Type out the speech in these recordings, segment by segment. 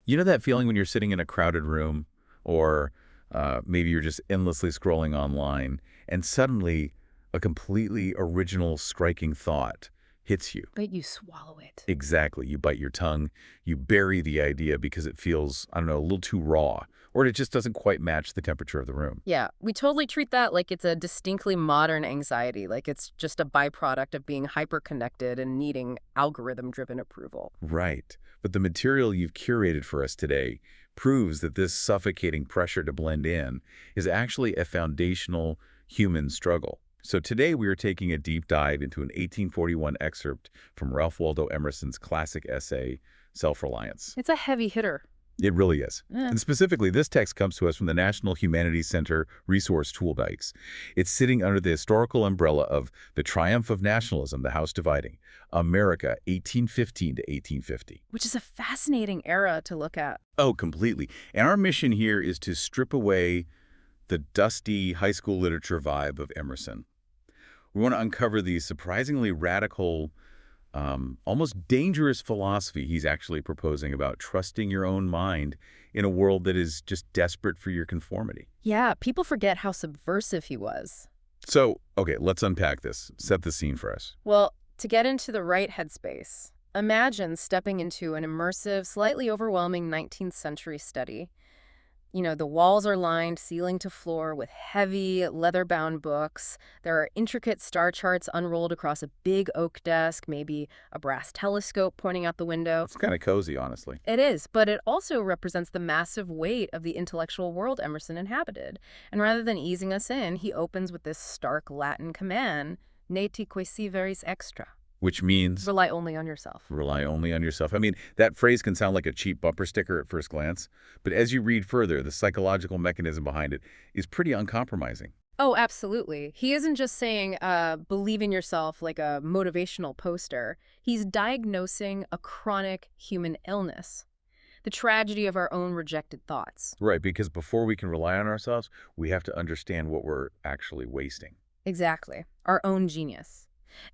You know that feeling when you're sitting in a crowded room or maybe you're just endlessly scrolling online and suddenly a completely original, striking thought hits you? But you swallow it. Exactly. You bite your tongue, you bury the idea because it feels, I don't know, a little too raw, or it just doesn't quite match the temperature of the room. Yeah, we totally treat that like it's a distinctly modern anxiety, like it's just a byproduct of being hyper-connected and needing algorithm-driven approval. Right. But the material you've curated for us today proves that this suffocating pressure to blend in is actually a foundational human struggle. So today we are taking a deep dive into an 1841 excerpt from Ralph Waldo Emerson's classic essay, Self-Reliance. It's a heavy hitter. It really is. Eh. And specifically, this text comes to us from the National Humanities Center Resource Toolbox. It's sitting under the historical umbrella of The Triumph of Nationalism, the House Dividing, America, 1815 to 1850. Which is a fascinating era to look at. Oh, completely. And our mission here is to strip away the dusty high school literature vibe of Emerson. We want to uncover the surprisingly radical, almost dangerous philosophy he's actually proposing about trusting your own mind in a world that is just desperate for your conformity. Yeah, people forget how subversive he was. So, okay, let's unpack this. Set the scene for us. Well, to get into the right headspace, imagine stepping into an immersive, slightly overwhelming 19th century study. You know, the walls are lined ceiling to floor with heavy, leather-bound books. There are intricate star charts unrolled across a big oak desk, maybe a brass telescope pointing out the window. It's kind of cozy, honestly. It is, but it also represents the massive weight of the intellectual world Emerson inhabited. And rather than easing us in, he opens with this stark Latin command, "Ne te quaesiveris extra." Which means Rely only on yourself. rely only on yourself. I mean, that phrase can sound like a cheap bumper sticker at first glance, but as you read further, the psychological mechanism behind it is pretty uncompromising. Oh, absolutely. He isn't just saying, believe in yourself like a motivational poster. He's diagnosing a chronic human illness, the tragedy of our own rejected thoughts. Right, because before we can rely on ourselves, we have to understand what we're actually wasting. Exactly. Our own genius.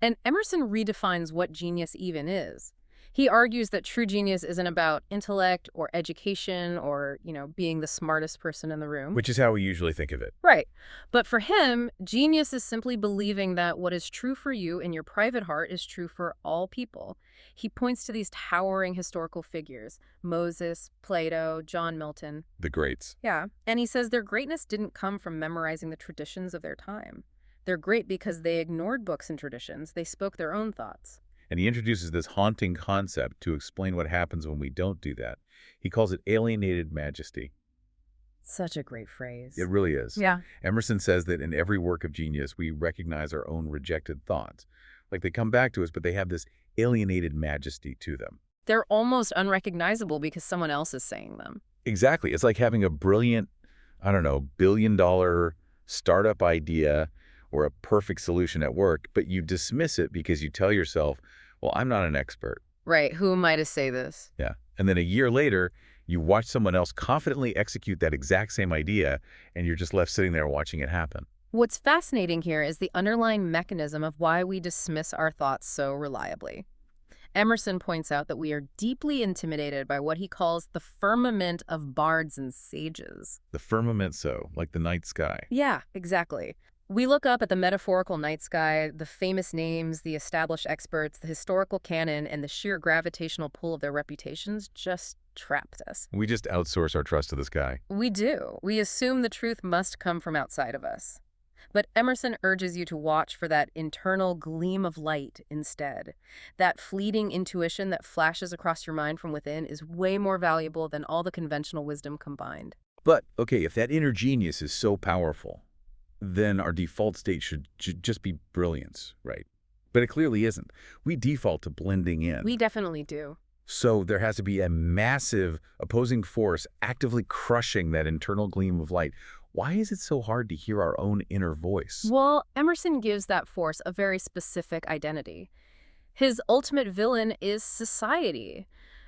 And Emerson redefines what genius even is. He argues that true genius isn't about intellect or education or, being the smartest person in the room. Which is how we usually think of it. Right. But for him, genius is simply believing that what is true for you in your private heart is true for all people. He points to these towering historical figures, Moses, Plato, John Milton. The greats. Yeah. And he says their greatness didn't come from memorizing the traditions of their time. They're great because they ignored books and traditions. They spoke their own thoughts. And he introduces this haunting concept to explain what happens when we don't do that. He calls it alienated majesty. Such a great phrase. It really is. Yeah. Emerson says that in every work of genius, we recognize our own rejected thoughts. Like they come back to us, but they have this alienated majesty to them. They're almost unrecognizable because someone else is saying them. Exactly. It's like having a brilliant, I don't know, billion-dollar startup idea or a perfect solution at work, but you dismiss it because you tell yourself, well, I'm not an expert. Right. Who am I to say this? Yeah. And then a year later, you watch someone else confidently execute that exact same idea, and you're just left sitting there watching it happen. What's fascinating here is the underlying mechanism of why we dismiss our thoughts so reliably. Emerson points out that we are deeply intimidated by what he calls the firmament of bards and sages. The firmament, so, like the night sky. Yeah, exactly. We look up at the metaphorical night sky, the famous names, the established experts, the historical canon, and the sheer gravitational pull of their reputations just trapped us. We just outsource our trust to the sky. We do. We assume the truth must come from outside of us. But Emerson urges you to watch for that internal gleam of light instead. That fleeting intuition that flashes across your mind from within is way more valuable than all the conventional wisdom combined. But, okay, if that inner genius is so powerful, then our default state should just be brilliance, right? But it clearly isn't. We default to blending in. We definitely do. So there has to be a massive opposing force actively crushing that internal gleam of light. Why is it so hard to hear our own inner voice? Well, Emerson gives that force a very specific identity. His ultimate villain is society.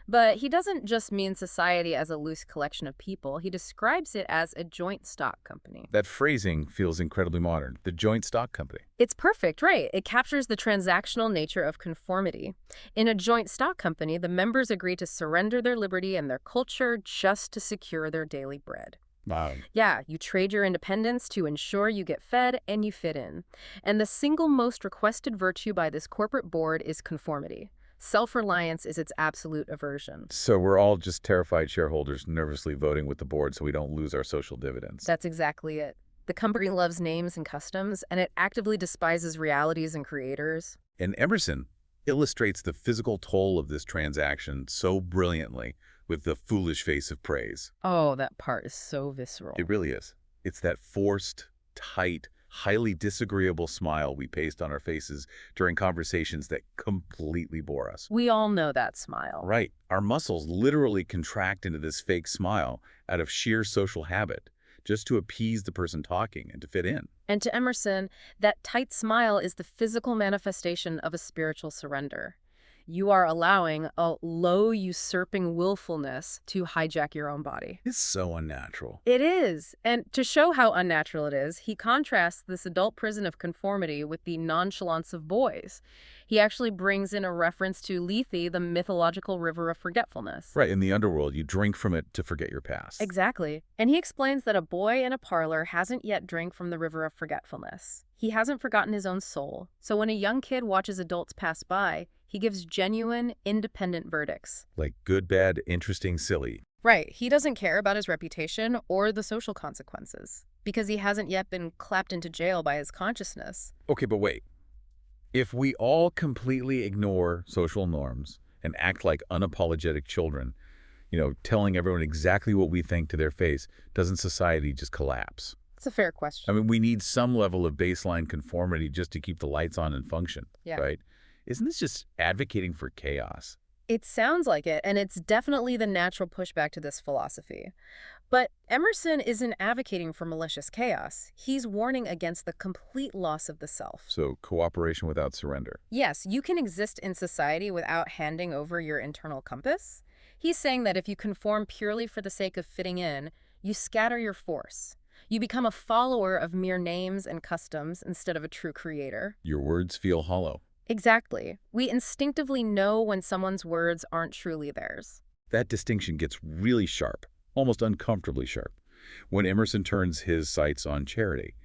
But he doesn't just mean society as a loose collection of people. He describes it as a joint stock company. That phrasing feels incredibly modern. The joint stock company. It's perfect, right? It captures the transactional nature of conformity. In a joint stock company, the members agree to surrender their liberty and their culture just to secure their daily bread. Wow. Yeah, you trade your independence to ensure you get fed and you fit in. And the single most requested virtue by this corporate board is conformity. Self-reliance is its absolute aversion. So we're all just terrified shareholders nervously voting with the board so we don't lose our social dividends. That's exactly it. The company loves names and customs, and it actively despises realities and creators. And Emerson illustrates the physical toll of this transaction so brilliantly with the foolish face of praise. Oh, that part is so visceral. It really is. It's that forced, tight, highly disagreeable smile we paste on our faces during conversations that completely bore us. We all know that smile. Right. Our muscles literally contract into this fake smile out of sheer social habit, just to appease the person talking and to fit in. And to Emerson, that tight smile is the physical manifestation of a spiritual surrender. You are allowing a low usurping willfulness to hijack your own body. It's so unnatural. It is. And to show how unnatural it is, he contrasts this adult prison of conformity with the nonchalance of boys. He actually brings in a reference to Lethe, the mythological river of forgetfulness. Right, in the underworld, you drink from it to forget your past. Exactly. And he explains that a boy in a parlor hasn't yet drank from the river of forgetfulness. He hasn't forgotten his own soul. So when a young kid watches adults pass by, he gives genuine, independent verdicts. Like good, bad, interesting, silly. Right. He doesn't care about his reputation or the social consequences because he hasn't yet been clapped into jail by his consciousness. Okay, but wait. If we all completely ignore social norms and act like unapologetic children, telling everyone exactly what we think to their face, doesn't society just collapse? It's a fair question. I mean, we need some level of baseline conformity just to keep the lights on and function, right? Isn't this just advocating for chaos? It sounds like it, and it's definitely the natural pushback to this philosophy. But Emerson isn't advocating for malicious chaos. He's warning against the complete loss of the self. So cooperation without surrender. Yes, you can exist in society without handing over your internal compass. He's saying that if you conform purely for the sake of fitting in, you scatter your force. You become a follower of mere names and customs instead of a true creator. Your words feel hollow. Exactly. We instinctively know when someone's words aren't truly theirs. That distinction gets really sharp, almost uncomfortably sharp, when Emerson turns his sights on charity.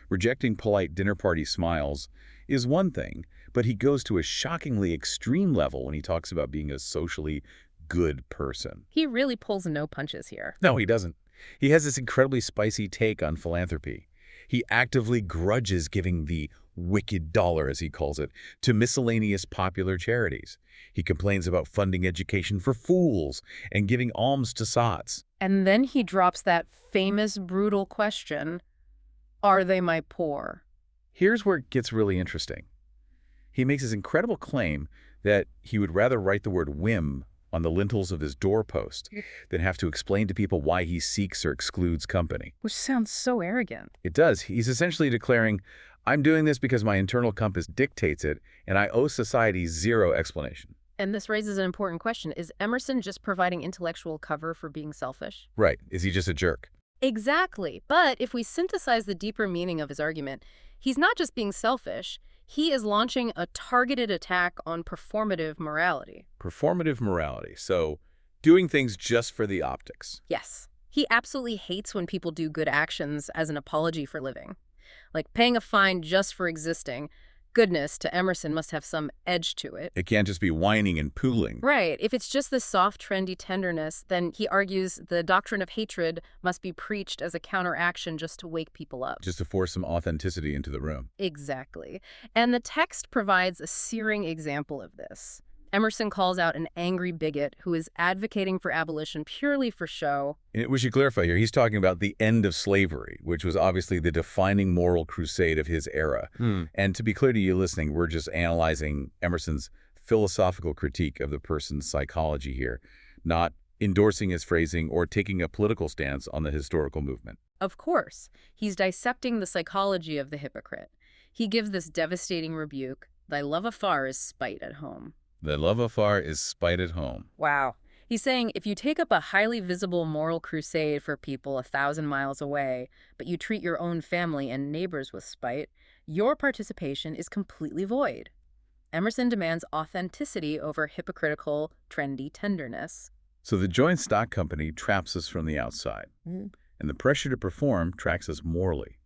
Rejecting polite dinner party smiles is one thing, but he goes to a shockingly extreme level when he talks about being a socially good person. He really pulls no punches here. No, he doesn't. He has this incredibly spicy take on philanthropy. He actively grudges giving the wicked dollar, as he calls it, to miscellaneous popular charities. He complains about funding education for fools and giving alms to sots. And then he drops that famous, brutal question, are they my poor? Here's where it gets really interesting. He makes this incredible claim that he would rather write the word whim on the lintels of his doorpost than have to explain to people why he seeks or excludes company. Which sounds so arrogant. It does. He's essentially declaring, I'm doing this because my internal compass dictates it, and I owe society zero explanation. And this raises an important question. Is Emerson just providing intellectual cover for being selfish? Right. Is he just a jerk? Exactly. But if we synthesize the deeper meaning of his argument, he's not just being selfish. He is launching a targeted attack on performative morality. Performative morality. So doing things just for the optics. Yes. He absolutely hates when people do good actions as an apology for living. Like paying a fine just for existing. Goodness, to Emerson, must have some edge to it. It can't just be whining and pooling. Right. If it's just this soft, trendy tenderness, then he argues the doctrine of hatred must be preached as a counteraction just to wake people up. Just to force some authenticity into the room. Exactly. And the text provides a searing example of this. Emerson calls out an angry bigot who is advocating for abolition purely for show. And we should clarify here, he's talking about the end of slavery, which was obviously the defining moral crusade of his era. And to be clear to you listening, we're just analyzing Emerson's philosophical critique of the person's psychology here, not endorsing his phrasing or taking a political stance on the historical movement. Of course, he's dissecting the psychology of the hypocrite. He gives this devastating rebuke, "Thy love afar is spite at home." The love afar is spite at home. Wow. He's saying if you take up a highly visible moral crusade for people 1,000 miles away, but you treat your own family and neighbors with spite, your participation is completely void. Emerson demands authenticity over hypocritical, trendy tenderness. So the joint stock company traps us from the outside, and the pressure to perform tracks us morally.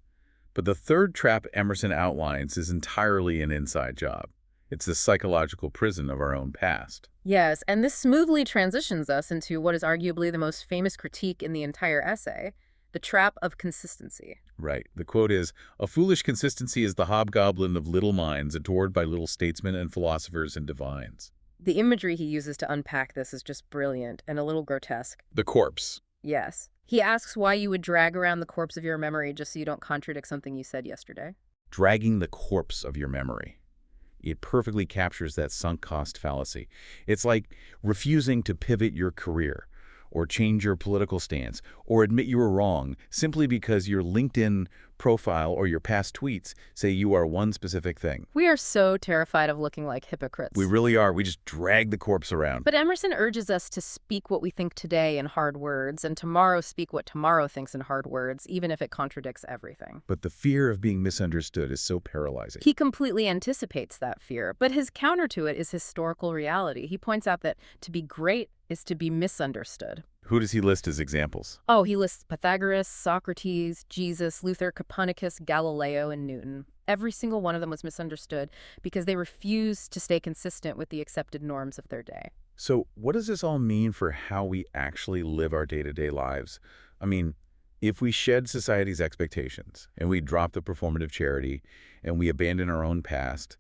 But the third trap Emerson outlines is entirely an inside job. It's the psychological prison of our own past. Yes, and this smoothly transitions us into what is arguably the most famous critique in the entire essay, the trap of consistency. Right. The quote is, "A foolish consistency is the hobgoblin of little minds adored by little statesmen and philosophers and divines." The imagery he uses to unpack this is just brilliant and a little grotesque. The corpse. Yes. He asks why you would drag around the corpse of your memory just so you don't contradict something you said yesterday. Dragging the corpse of your memory. It perfectly captures that sunk cost fallacy. It's like refusing to pivot your career or change your political stance or admit you were wrong simply because your LinkedIn profile or your past tweets say you are one specific thing. We are so terrified of looking like hypocrites. We really are. We just drag the corpse around. But Emerson urges us to speak what we think today in hard words, and tomorrow speak what tomorrow thinks in hard words, even if it contradicts everything. But the fear of being misunderstood is so paralyzing. He completely anticipates that fear, but his counter to it is historical reality. He points out that to be great is to be misunderstood. Who does he list as examples? Oh, he lists Pythagoras, Socrates, Jesus, Luther, Copernicus, Galileo, and Newton. Every single one of them was misunderstood because they refused to stay consistent with the accepted norms of their day. So what does this all mean for how we actually live our day-to-day lives? I mean, if we shed society's expectations and we drop the performative charity and we abandon our own past,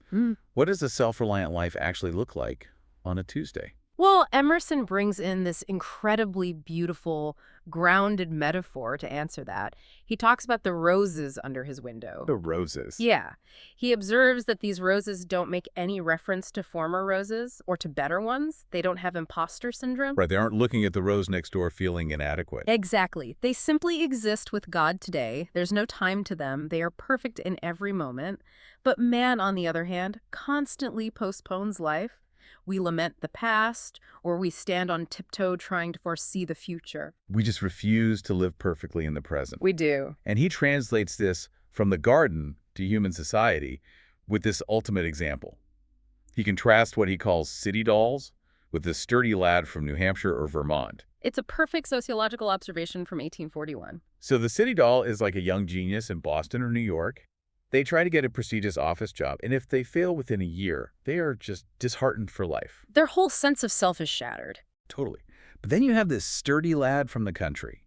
what does a self-reliant life actually look like on a Tuesday? Well, Emerson brings in this incredibly beautiful, grounded metaphor to answer that. He talks about the roses under his window. The roses. Yeah. He observes that these roses don't make any reference to former roses or to better ones. They don't have imposter syndrome. Right, they aren't looking at the rose next door feeling inadequate. Exactly. They simply exist with God today. There's no time to them. They are perfect in every moment. But man, on the other hand, constantly postpones life. We lament the past, or we stand on tiptoe trying to foresee the future. We just refuse to live perfectly in the present. We do. And he translates this from the garden to human society with this ultimate example. He contrasts what he calls city dolls with this sturdy lad from New Hampshire or Vermont. It's a perfect sociological observation from 1841. So the city doll is like a young genius in Boston or New York. They try to get a prestigious office job, and if they fail within a year, they are just disheartened for life. Their whole sense of self is shattered. Totally. But then you have this sturdy lad from the country.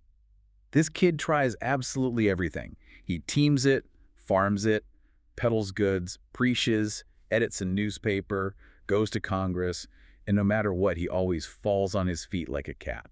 This kid tries absolutely everything. He teams it, farms it, peddles goods, preaches, edits a newspaper, goes to Congress, and no matter what, he always falls on his feet like a cat.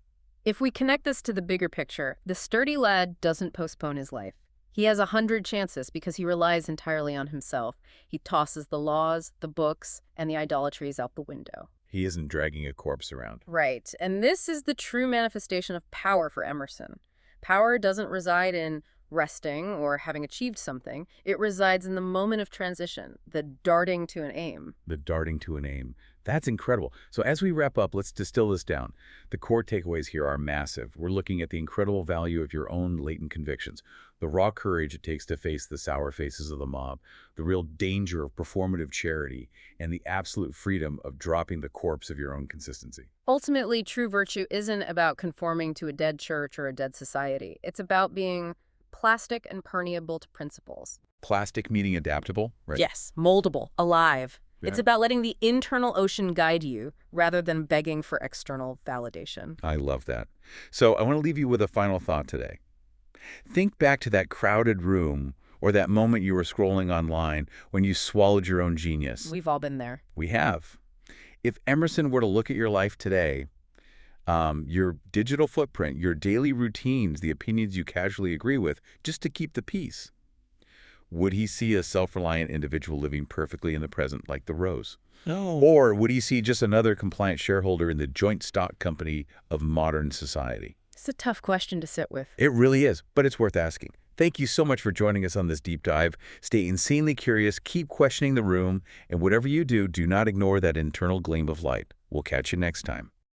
If we connect this to the bigger picture, the sturdy lad doesn't postpone his life. He has 100 chances because he relies entirely on himself. He tosses the laws, the books, and the idolatries out the window. He isn't dragging a corpse around. Right, and this is the true manifestation of power for Emerson. Power doesn't reside in resting or having achieved something. It resides in the moment of transition, the darting to an aim. The darting to an aim. That's incredible. So as we wrap up, let's distill this down. The core takeaways here are massive. We're looking at the incredible value of your own latent convictions, the raw courage it takes to face the sour faces of the mob, the real danger of performative charity, and the absolute freedom of dropping the corpse of your own consistency. Ultimately, true virtue isn't about conforming to a dead church or a dead society. It's about being plastic and permeable to principles. Plastic meaning adaptable, right? Yes, moldable, alive. Yeah. It's about letting the internal ocean guide you rather than begging for external validation. I love that. So I want to leave you with a final thought today. Think back to that crowded room or that moment you were scrolling online when you swallowed your own genius. We've all been there. We have. If Emerson were to look at your life today, your digital footprint, your daily routines, the opinions you casually agree with, just to keep the peace, would he see a self-reliant individual living perfectly in the present like the rose? No. Or would he see just another compliant shareholder in the joint stock company of modern society? It's a tough question to sit with. It really is, but it's worth asking. Thank you so much for joining us on this deep dive. Stay insanely curious, keep questioning the room, and whatever you do, do not ignore that internal gleam of light. We'll catch you next time.